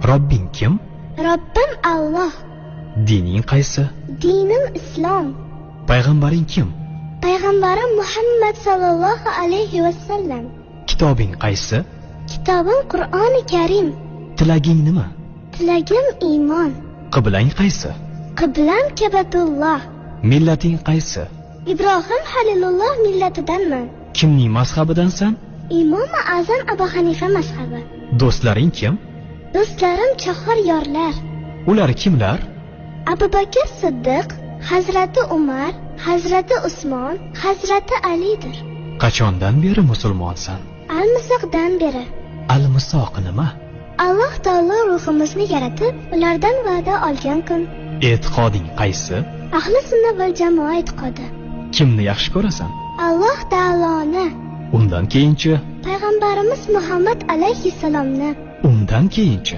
Robbing kim? Robbim Alloh. Dining qaysi? Dinim Islom. Payg'ambaring kim? Payg'ambarim Muhammad sallallohu alayhi vasallam. Kitobing qaysi? Kitobim Qur'oni Karim. Tilaging nima? Tilagim iymon. Qiblang qaysi? Qiblam Kabatulloh. Millating qaysi? Ibrohim Halilulloh millatidanman. Kimning mazhabidansan? Imom Azam Abu Hanifa mazhabi. Do'stlaring kim? Do'stlarim chahor yorlar. Ular kimlar? Abu Bakr Siddiq, Hazrati Umar, Hazrati Usmon, Hazrati Alidir. Qachondan beri musulmonsan? Al-Misoqdan beri. Al-Misoq nima? Alloh taolo ruhimizni yaratib, ulardan va'da olgan kun. E'tiqoding qaysi? Ahli sunna val jamoa e'tiqodi. Kimni yaxshi ko'rasan? Alloh taoloni. Undan keyinchi? Payg'ambarimiz Muhammad alayhissalomni. Undan keyinchi?